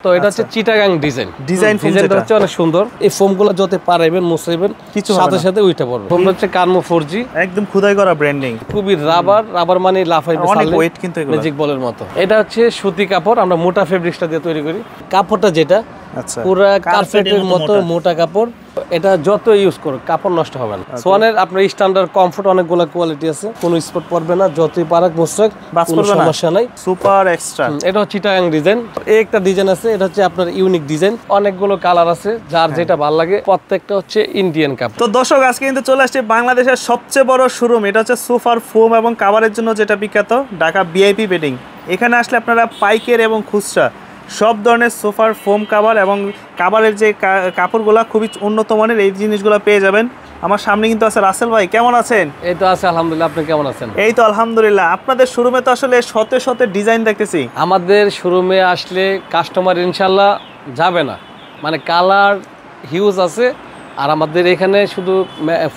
তো এটা হচ্ছে চিটাগাং ডিজাইন ফোম, যেটা হচ্ছে অনেক সুন্দর। এই ফোমগুলো যত পারাইবেন মুছাইবেন সাথে সাথে উইটা পড়বে। ফোমটা হচ্ছে কার্মো 4G, একদম খোদাই করা ব্র্যান্ডিং, খুবই রাবার মানে লাফাইবে অনেক ওয়েট কিন্তু এগুলো ম্যাজিক বলের মতো। এটা হচ্ছে সুতি কাপড়, আমরা মোটা ফেব্রিক্সটা দিয়ে তৈরি করি। কাপড়টা যেটা আচ্ছা পুরো কার্পেটের মতো মোটা কাপড়, এটা যত ইউজ করো কাপড় নষ্ট হবে না। সোয়ানের আপনার স্ট্যান্ডার্ড কমফোর্ট অনেকগুলো কোয়ালিটি আছে, কোনো স্পট পড়বে না, যতই পারাক মুছরাক কোনো সমস্যা নাই। সুপার এক্সট্রা, এটা হচ্ছে চিটাগাং ডিজাইন। এই একটা ডিজাইন আছে, এটা হচ্ছে আপনার ইউনিক ডিজাইন, অনেকগুলো কালার আছে, যার যেটা ভালো লাগে। প্রত্যেকটা হচ্ছে ইন্ডিয়ান কাপড়। তো দর্শক আজকে কিন্তু চলে আসছে বাংলাদেশের সবচেয়ে বড় শোরুম, এটা হচ্ছে সোফার ফোম এবং কাভারের জন্য যেটা বিখ্যাত, ঢাকা ভিআইপি বেডিং। এখানে আসলে আপনারা পাইকারি এবং খুচরা সব ধরনের সোফার ফোম কাভার এবং কাভারের যে কাপড়গুলো খুবই উন্নত মানের, এই জিনিসগুলো পেয়ে যাবেন। আমার সামনে কিন্তু আছে রাসেল ভাই, কেমন আছেন? এই তো আছে আলহামদুলিল্লাহ, আপনি কেমন আছেন? এই তো আলহামদুলিল্লাহ। আপনাদের শোরুমে তো আসলে শতে শতে ডিজাইন দেখতেছি। আমাদের শোরুমে আসলে কাস্টমার ইনশাল্লাহ যাবে না, মানে কালার হিউজ আছে। আর আমাদের এখানে শুধু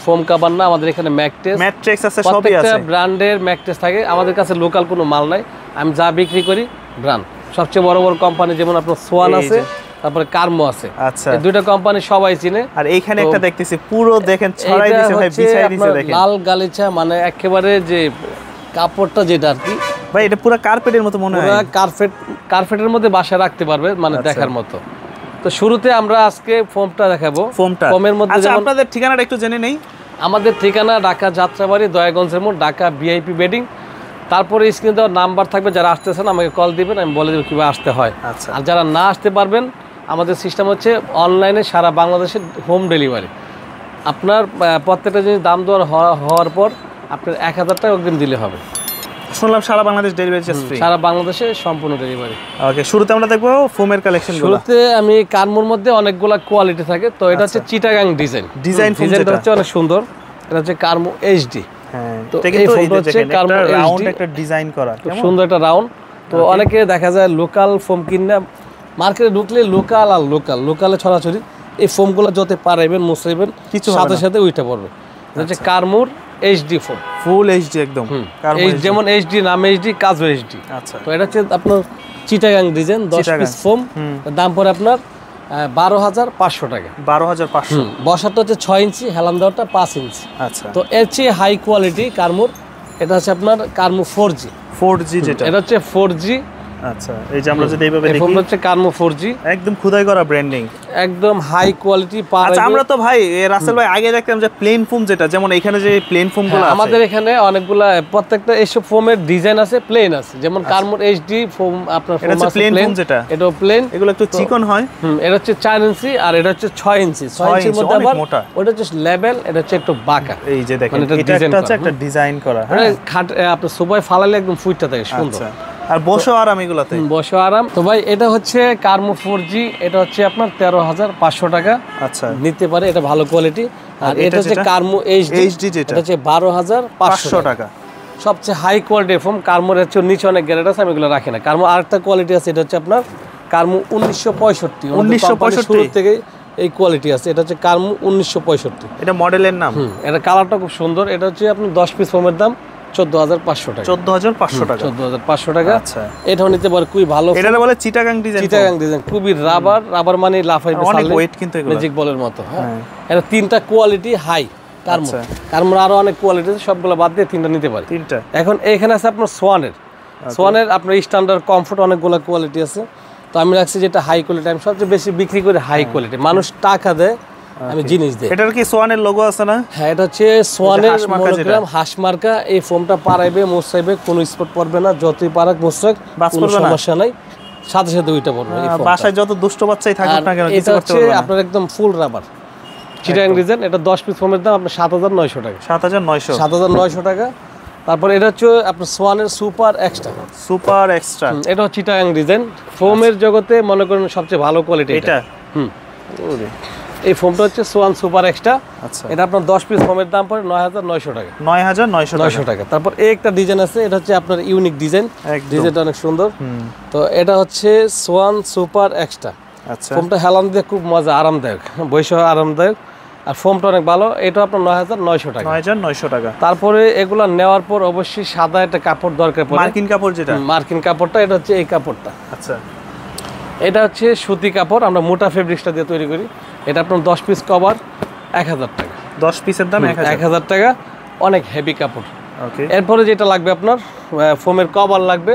ফোম কাভার না, আমাদের এখানে ম্যাট্রেক্স আছে, সবই আছে, ব্র্যান্ডের ম্যাট্রেস থাকে। আমাদের কাছে লোকাল কোনো মাল নাই, আমি যা বিক্রি করি ব্র্যান্ড। সবচেয়ে বড় বড় কোম্পানি যেমন আপনার সোয়ান আছে, তারপরে কার্মো আছে। আচ্ছা, এই দুইটা কোম্পানি সবাই চিনে। আর এইখানে একটা দেখতেছি পুরো দেখেন ছড়াই দিয়েছে ভাই, বিছাই দিয়েছে দেখেন, লাল গালিচা, মানে একেবারে যে কাপড়টা যেটা আর কি ভাই, এটা পুরো কার্পেটের মতো মনে হয়, পুরো কার্পেটের মধ্যে বাসায় রাখতে পারবে, মানে দেখার মতো। তো শুরুতে আমরা আজকে ফোমটা দেখাবো। ফোমের মধ্যে আচ্ছা, আপনাদের ঠিকানাটা একটু জেনে নেই। আমাদের ঠিকানা ঢাকা যাত্রাবাড়ি, দয়াগঞ্জের মোড়, ঢাকা ভিআইপি বেডিং। তারপরে স্ক্রিনে দেওয়ার নাম্বার থাকবে, যারা আসতেছেন আমাকে কল দিবেন, আমি বলে দেবো কীভাবে আসতে হয়। আচ্ছা, আর যারা না আসতে পারবেন, আমাদের সিস্টেম হচ্ছে অনলাইনে সারা বাংলাদেশের হোম ডেলিভারি। আপনার প্রত্যেকটা জিনিস দাম দেওয়ার হওয়ার পর আপনার 1000 টাকা অগ্রিম দিলে হবে। শুনলাম সারা বাংলাদেশ ডেলিভারি চার্জ ফ্রি, সারা বাংলাদেশে সম্পূর্ণ ডেলিভারি। ওকে, শুরুতে আমরা দেখবো ফোমের কালেকশন। শুরুতে আমি কার্মোর মধ্যে অনেকগুলা কোয়ালিটি থাকে, তো এটা হচ্ছে চিটাগাং ডিজাইনটা হচ্ছে অনেক সুন্দর। এটা হচ্ছে কার্মো এইচডি। হ্যাঁ, তো এই ফোমটা হচ্ছে কার্মো রাউন্ড একটা ডিজাইন করা, খুব সুন্দর একটা রাউন্ড। তো অনেকে দেখা যায় লোকাল ফোম কিনা মার্কেটে ঢুকলে লোকালে ছড়াছড়ি, এই ফোমগুলো যত পারাইবেন মুছাইবেন সাথে সাথে উইটা পড়বে। এটা হচ্ছে কার্মোর এইচডি ফোম, ফুল এইচডি একদম, যেমন এইচডি নাম এইচডি, কাজও এইচডি। আচ্ছা, তো এটা হচ্ছে আপনার চিটাগাং ডিজাইন 10 পিস ফোম, দাম পড়ে আপনার 12,500 টাকা। 12,500। বসারটা হচ্ছে 6 ইঞ্চি, হেলান দেওয়াটা 5 ইঞ্চি। আচ্ছা, তো এর চেয়ে হাই কোয়ালিটি কার্মোর, এটা হচ্ছে আপনার কার্মো 4G যেটা, এটা হচ্ছে 4G। আচ্ছা, এই যে আমরা যদি এইভাবে দেখি, ফোমটা হচ্ছে কার্মো 4G, একদম খোদাই করা ব্র্যান্ডিং, একদম হাই কোয়ালিটি। আচ্ছা, আমরা তো ভাই রাসেল ভাই আগে দেখতাম যে প্লেন ফোম, যেটা যেমন এখানে যে প্লেন ফোমগুলো আছে, আমাদের এখানে অনেকগুলা প্রত্যেকটা এইসব ফোমের ডিজাইন আছে, প্লেন আছে। যেমন কার্মোর এইচডি ফোম আপনার ফোম আছে প্লেন, যেটা এটাও প্লেন, এগুলো একটু চিকন হয়। এটা হচ্ছে 4 ইঞ্চি আর এটা হচ্ছে 6 ইঞ্চি। 6 ইঞ্চির মধ্যে আবার ওটা হচ্ছে লেভেল, এটা হচ্ছে একটু বাঁকা। এই যে দেখেন, এটা হচ্ছে একটা ডিজাইন করা, হ্যাঁ, খাট আপনার সোফায় ফালালে একদম ফুটটা থাকে সুন্দর। আর বসো আরাম, এগুলাতে বসো আরাম। তো ভাই এটা হচ্ছে কার্মো 4G, এটা হচ্ছে আপনার 13,500 টাকা। আচ্ছা, নিতে পারে, এটা ভালো কোয়ালিটি। আর এটা হচ্ছে কার্মো এইচডি, যেটা হচ্ছে 12,500 টাকা। সবচেয়ে হাই কোয়ালিটির ফোম। কার্মোর হচ্ছে নিচে অনেক গ্রেড আছে, আমি এগুলো রাখি না। কার্মো আরেকটা কোয়ালিটি আছে, এটা হচ্ছে আপনার কার্মো 1965 শুরু থেকে এই কোয়ালিটি আছে। এটা হচ্ছে কার্মো 1965, এটা মডেলের নাম। এটা কালারটা খুব সুন্দর। এটা হচ্ছে আপনার 10 পিস ফোমের দাম 14,500 টাকা। 14,500 টাকা, 14,500 টাকা। আচ্ছা, এটাও নিতে পারে, খুবই ভালো। এটা বলে চিটাগাং ডিজাইন, খুবই রাবার মানে লাফাইবে, অনেক ওয়েট কিন্তু এগুলো ম্যাজিক বলের মতো। হ্যাঁ, এটা 3টা কোয়ালিটি হাই কার্মোর আরো অনেক কোয়ালিটি আছে, সবগুলো বাদ দিয়ে 3টা নিতে পারে। 3টা। এখন এখানে আছে আপনার সোয়ানের আপনার স্ট্যান্ডার্ড কমফোর্ট অনেকগুলো কোয়ালিটি আছে। তো আমি রাখছি যেটা হাই কোয়ালিটি, আমি সবচেয়ে বেশি বিক্রি করি হাই কোয়ালিটি। মানুষ টাকা দেয়, আমি জিনিস দেই। এটার কি সোয়ানের লোগো আছে না? হ্যাঁ, এটা হচ্ছে সোয়ানের মনোগ্রাম, হাঁস মার্কা। এই ফোমটা পারাইবে মুছাইবে, কোনো স্পট পড়বে না, যতই পারাক মুছরাক কোনো সমস্যা নাই, সাথে সাথে ওইটা পড়বে। বাসায় যত দুষ্ট বাচ্চাই থাকুক না কেন, এটা হচ্ছে আপনার একদম ফুল রাবার চিটাগাং ডিজাইন। এটা 10 পিস ফোমের দাম আপনার 7,900 টাকা। 7,900 টাকা। তারপর এটা হচ্ছে আপনার সোয়ানের সুপার এক্সট্রা। এটা হচ্ছে চিটাগাং ডিজাইন। ফোমের জগতে মনে করেন সবচেয়ে ভালো কোয়ালিটি এটা। এই ফোমটা হচ্ছে সোয়ান সুপার এক্সট্রা। আচ্ছা, এটা আপনার 10 পিস ফোমের দাম পড়ে 9,900 টাকা। 9,900 টাকা। তারপর এই একটা ডিজাইন আছে, এটা হচ্ছে আপনার ইউনিক ডিজাইনটা অনেক সুন্দর। তো এটা হচ্ছে সোয়ান সুপার এক্সট্রা। আচ্ছা, ফোমটা হেলান দিয়ে খুব মজা, আরামদায়ক, বৈশ আরামদায়ক। আর ফোমটা অনেক ভালো। এটা আপনার 9,900 টাকা। 9,900 টাকা। তারপরে এগুলা নেওয়ার পর অবশ্যই সাদা একটা কাপড় দরকার পড়ে, মার্কিন কাপড়, যেটা মার্কিন কাপড়টা, এটা হচ্ছে এই কাপড়টা। আচ্ছা, এটা হচ্ছে সুতি কাপড়, আমরা মোটা ফেব্রিক্সটা দিয়ে তৈরি করি। এটা আপনার 10 পিস কভার 1000 টাকা। 10 পিসের দাম 1000 টাকা, অনেক হেভি কাপড়। ওকে, এরপরে যেটা লাগবে আপনার ফোমের কভার লাগবে।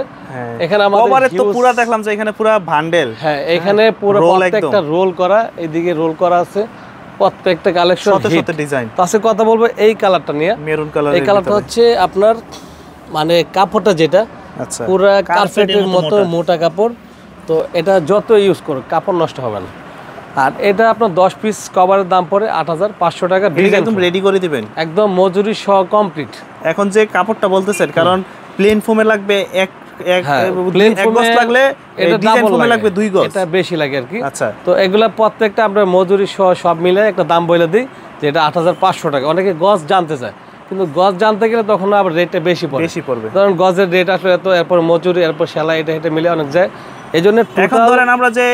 এখানে আমাদের কভারে তো পুরো দেখলাম যে এখানে পুরো বান্ডেল। হ্যাঁ, এখানে পুরো প্রত্যেকটা রোল করা, এইদিকে রোল করা আছে, প্রত্যেকটা কালেকশন শত ডিজাইন। তো আছে কথা বলবো এই কালারটা নিয়ে। মেরুন কালার, এই কালারটা হচ্ছে আপনার মানে কাপড়টা যেটা আচ্ছা পুরো কার্পেটের মতো মোটা কাপড়। তো এটা যত ইউজ করো কাপড় নষ্ট হবে না। আর এটা আপনার 10 পিস কভারের দাম পড়ে 8500 টাকা। একদম রেডি করে দিবেন, একদম মজুরি সহ কমপ্লিট। এখন যে কাপড়টা বলতেছেন, কারণ প্লেন ফোমে লাগবে এক গজ, লাগলে এটা ডিজাইন ফোমে লাগবে 2 গজ, এটা বেশি লাগে আর কি। আচ্ছা, তো এগুলা প্রত্যেকটা আমরা মজুরি সহ সব মিলে একটা দাম বলে দিই যে এটা 8500 টাকা। অনেকে গজ জানতে চায়, কিন্তু গজ জানতে গেলে তখন আবার রেটটা বেশি পড়বে। কারণ গজের রেট আসলে এত, এরপর মজুরি, এরপর সেলাই, এটা এটা মিলে অনেক যায়। এই জন্য এখন ধরেন আমরা যে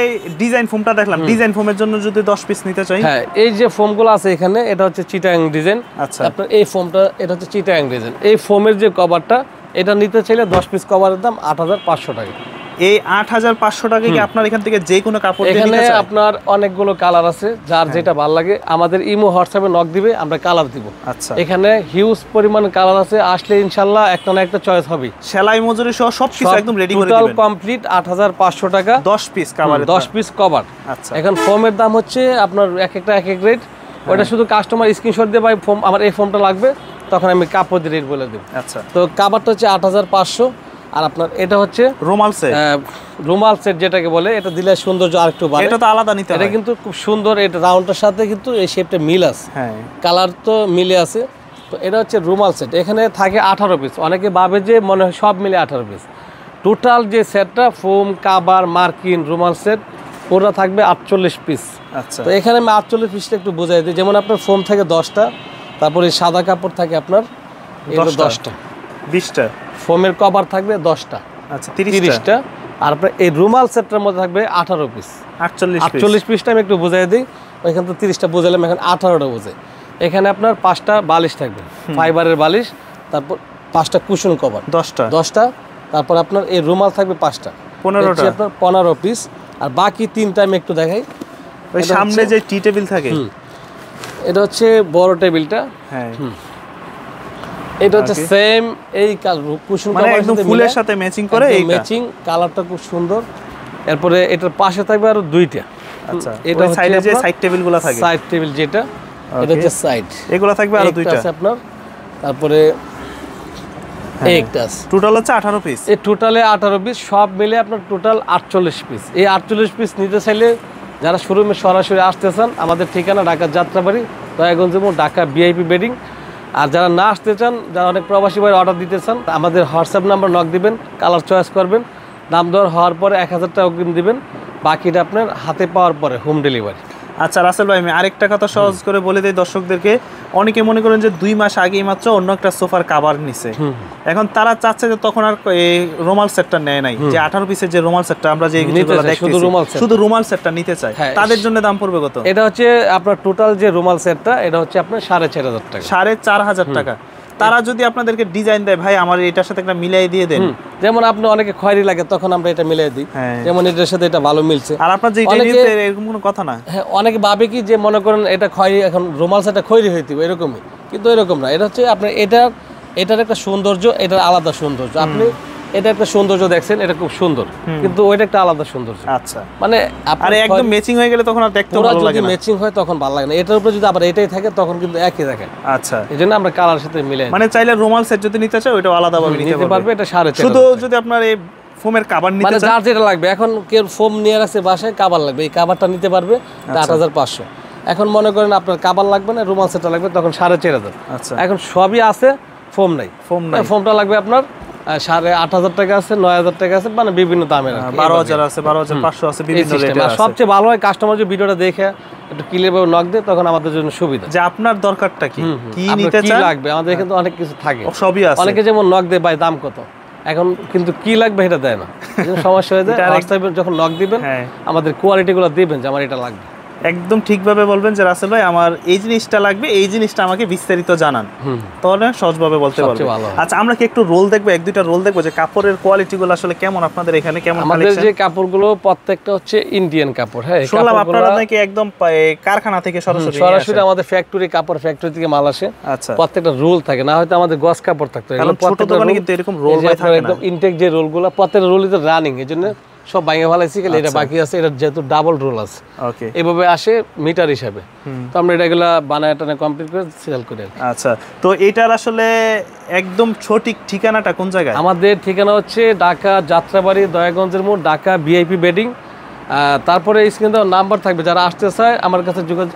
ডিজাইন ফোমটা দেখলাম, ডিজাইন ফোমের জন্য যদি 10 পিস নিতে চাই, হ্যাঁ, এই যে ফোমগুলো আছে এখানে, এটা হচ্ছে চিটাং ডিজাইন। আচ্ছা, আপনার এই ফোমটা, এটা হচ্ছে চিটাং ডিজাইন। এই ফোমের যে কভারটা, এটা নিতে চাইলে 10 পিস কভারের দাম 8500 টাকা। এই 8500 টাকা কি আপনার এখান থেকে যে কোনো কাপড় দিয়ে এখানে নিতে চাই? আপনার অনেকগুলো কালার আছে, যার যেটা ভালো লাগে আমাদের ইমো হোয়াটসঅ্যাপে নক দিবে, আমরা কালার দিব। আচ্ছা, এখানে হিউজ পরিমাণ কালার আছে, আসলে ইনশাআল্লাহ একটা না একটা চয়েস হবে। সেলাই মজুরি সহ সবকিছু একদম রেডি করে টোটাল দিবেন। কমপ্লিট 8500 টাকা 10 পিস কভার, 10 পিস কভার। আচ্ছা, এখন ফোমের দাম হচ্ছে আপনার এক একটা এক এক রেট। ওটা শুধু কাস্টমার স্ক্রিনশট দিয়ে ভাই ফোম আমার এই ফোমটা লাগবে, তখন আমি কাপড় দিয়ে রেট বলে দেব। আচ্ছা, তো কাভারটা হচ্ছে 8500। আর আপনার এটা হচ্ছে রুমাল সেট, রুমাল সেট যেটাকে বলে, এটা দিলে সৌন্দর্য আরেকটু বাড়ে। এটা তো আলাদা নিতে হয়, এটা কিন্তু খুব সুন্দর, এটা রাউন্ডের সাথে কিন্তু এই শেপটা মিল আছে, হ্যাঁ, কালার তো মিলে আছে। তো এটা হচ্ছে রুমাল সেট, এখানে থাকে 18 পিস। অনেকে ভাবে যে মনে হয় সব মিলে 18 পিস। টোটাল যে সেটটা ফোম, কাভার, মার্কিন, রুমাল সেট পুরো থাকবে 48 পিস। আচ্ছা, তো এখানে আমি 48 পিসটা একটু বোঝাই দিই। যেমন আপনার ফোম থাকে 10টা, তারপরে সাদা কাপড় থাকে আপনার 10টা, 20টা, ফোমের কভার থাকবে 10টা, আচ্ছা 30টা। আর আপনার এই রুমাল সেটটার মধ্যে থাকবে 18 পিস। 48 পিসটা আমি একটু বোঝাই দিই। ওইখানে তো 30টা বোঝালাম, এখন 18টা বোঝে। এখানে আপনার 5টা বালিশ থাকবে, ফাইবারের বালিশ, তারপর 5টা কুশন কভার 10টা, তারপর আপনার এই রুমাল থাকবে 5টা, 15টা, আপনার 15 পিস। আর বাকি 3টা আমি একটু দেখাই। ওই সামনে যে টি টেবিল থাকে, এটা হচ্ছে বড় টেবিলটা, হ্যাঁ, এটা হচ্ছে সেম এই কুশন মানে একদম ফুলের সাথে ম্যাচিং করে, এই ম্যাচিং কালারটা খুব সুন্দর। এরপরে এটার পাশে থাকবে আরো 2টা। আচ্ছা, এটা সাইডে যে সাইড টেবিলগুলো থাকে, সাইড টেবিল যেটা, এটা হচ্ছে সাইড, এগুলো থাকবে আরো 2টা আছে আপনার। তারপরে একটা আছে, টোটাল হচ্ছে 18 পিস। এই টোটালে 18 পিস, সব মিলে আপনার টোটাল 48 পিস। এই 48 পিস নিতে চাইলে যারা শোরুমে সরাসরি আসতে চান, আমাদের ঠিকানা ঢাকা যাত্রাবাড়ি, দয়াগঞ্জ এবং ঢাকা ভিআইপি বেডিং। আর যারা না আসতে চান, যারা অনেক প্রবাসী ভাই অর্ডার দিতে চান, আমাদের হোয়াটসঅ্যাপ নাম্বার নক দিবেন, কালার চয়েস করবেন, দাম দর হওয়ার পরে 1000 টাকা অগ্রিম দিবেন, বাকিটা আপনার হাতে পাওয়ার পরে হোম ডেলিভারি। আচ্ছা রাসেল ভাই, আমি আরেকটা কথা সহজ করে বলে দিই দর্শকদেরকে। অনেকে মনে করেন যে 2 মাস আগেই মাত্র অন্য একটা সোফার কাভার নিছে, এখন তারা চাচ্ছে যে তখন আর এই রুমাল সেটটা নেয় নাই, যে 18 পিসের যে রুমাল সেটটা আমরা যে শুধু রুমাল সেটটা নিতে চাই, তাদের জন্য দাম পড়বে কত? এটা হচ্ছে আপনার টোটাল যে রুমাল সেটটা, এটা হচ্ছে আপনার 4500 টাকা। 4500 টাকা। তারা যদি আপনাদেরকে ডিজাইন দেয়, ভাই আমার এটার সাথে একটা মিলাই দিয়ে দেন, যেমন আপনি অনেকে খয়েরি লাগে, তখন আমরা এটা মিলাই দিই, যেমন এটার সাথে এটা ভালো মিলছে। আর আপনার যে এটা নিতে এরকম কোনো কথা না। হ্যাঁ, অনেকে ভাবে কি যে মনে করেন এটা খয়েরি, এখন রুমাল সেটটা খয়েরি হইতে হবে এরকমই, কিন্তু এরকম না। এটা হচ্ছে আপনার এটার একটা সৌন্দর্য, এটার আলাদা সৌন্দর্য। আপনি এটা একটা সৌন্দর্য দেখছেন, এটা খুব সুন্দর, কিন্তু ওইটা একটা আলাদা সৌন্দর্য। আচ্ছা, মানে আর একদম ম্যাচিং হয়ে গেলে তখন আর দেখতে ভালো লাগে না। যদি ম্যাচিং হয় তখন ভালো লাগে না। এটার উপরে যদি আবার এটাই থাকে তখন কিন্তু একই থাকে। আচ্ছা, এজন্য আমরা কালার সাথে মিলাই, মানে চাইলে রুমাল সেট যদি নিতে চাই ওইটা আলাদাভাবে নিতে পারবে। এটা 4500। শুধু যদি আপনার এই ফোমের কভার নিতে চান, মানে যার যেটা লাগবে, এখন কেউ ফোম নিয়ে রাখছে বাসায়, কভার লাগবে, এই কভারটা নিতে পারবে 8500। এখন মনে করেন আপনার কভার লাগবে না, রুমাল সেটটা লাগবে, তখন 4500। আচ্ছা, এখন সবই আছে, ফোম নাই। ফোমটা লাগবে আপনার 8500 টাকা আছে, 9000 টাকা আছে, মানে বিভিন্ন দামের, 12000 আছে, 12500 আছে, বিভিন্ন রেটের আছে। সবচেয়ে ভালো হয় কাস্টমার যদি ভিডিওটা দেখে একটু ক্লিয়ার ভাবে নক দেয়, তখন আমাদের জন্য সুবিধা, যে আপনার দরকারটা কি, কি নিতে চান, চান, কি লাগবে। আমাদের কিন্তু অনেক কিছু থাকে, সবই আছে। অনেকে যেমন নক দেয়, ভাই দাম কত, এখন কিন্তু কি লাগবে এটা দেয় না, সমস্যা হয়ে যায়। হোয়াটসঅ্যাপে যখন নক দিবেন, আমাদের কোয়ালিটিগুলো দিবেন যে আমার এটা লাগবে। একদম ঠিকভাবে বলবেন যে রাসেল ভাই আমার এই জিনিসটা লাগবে, এই জিনিসটা আমাকে বিস্তারিত জানান, তাহলে সহজভাবে বলতে পারবেন। আচ্ছা আমরা কি একটু রোল দেখবো, এক দুইটা রোল দেখবো যে কাপড়ের কোয়ালিটিগুলো আসলে কেমন আপনাদের এখানে, কেমন আমাদের যে কাপড়গুলো প্রত্যেকটা হচ্ছে ইন্ডিয়ান কাপড়। হ্যাঁ, শুনলাম আপনারা নাকি একদম কারখানা থেকে সরাসরি আমাদের ফ্যাক্টরি, কাপড় ফ্যাক্টরি থেকে মাল আসে। আচ্ছা, প্রত্যেকটা রোল থাকে, না হয়তো আমাদের গস কাপড় থাকতো, কারণ ছোট দোকানে কিন্তু এরকম রোল থাকে না, একদম ইনটেক যে রোলগুলো প্রত্যেকটা রোলই তো রানিং, এজন্য সব ভাঙে ফেলাইছি, খালি এটা বাকি আছে, এটা যেহেতু ডাবল রোল আছে ওকে এভাবে আসে মিটার হিসাবে, তো আমরা এটাগুলা বানায় টানা কমপ্লিট করে সেল করি। আচ্ছা, তো এটার আসলে একদম সঠিক ঠিকানাটা কোন জায়গায়? আমাদের ঠিকানা হচ্ছে ঢাকা যাত্রাবাড়ি, দয়াগঞ্জের মোড়, ঢাকা ভিআইপি বেডিং। তারপরে স্ক্রিনে দেওয়া নাম্বার থাকবে, যারা আসতে চায়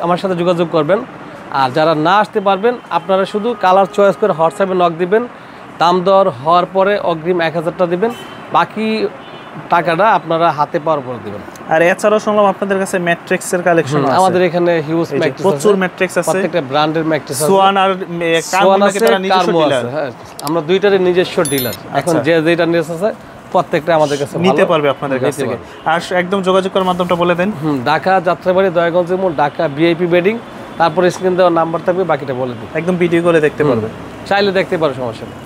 আমার সাথে যোগাযোগ করবেন, আর যারা না আসতে পারবেন আপনারা শুধু কালার চয়েস করে হোয়াটসঅ্যাপে নক দিবেন, দাম দর হওয়ার পরে অগ্রিম 1000 টাকা দিবেন, বাকি টাকাটা আপনারা হাতে পাওয়ার পরে দিবেন। আর এছাড়াও শুনলাম আপনাদের কাছে ম্যাট্রিক্সের কালেকশন আছে। আমাদের এখানে হিউজ ম্যাট্রিক্স, প্রচুর ম্যাট্রিক্স আছে, প্রত্যেকটা ব্র্যান্ডের ম্যাট্রিক্স আছে। সোয়ান আর কার্বন আছে, তারা নিজস্ব ডিলার। হ্যাঁ, আমরা দুইটারই নিজস্ব ডিলার, এখন যে যেটা নিয়ে আছে প্রত্যেকটা আমাদের কাছে নিতে পারবে আপনাদের কাছ থেকে। আর একদম যোগাযোগ করার মাধ্যমটা বলে দেন। ঢাকা যাত্রাবাড়ি, দয়াগঞ্জের মোড়, ঢাকা ভিআইপি বেডিং, তারপরে স্ক্রিন দেওয়ার নাম্বার থাকবে, বাকিটা বলে দিন। একদম ভিডিও করে দেখতে পারবে, চাইলে দেখতে পারো, সমস্যা নেই।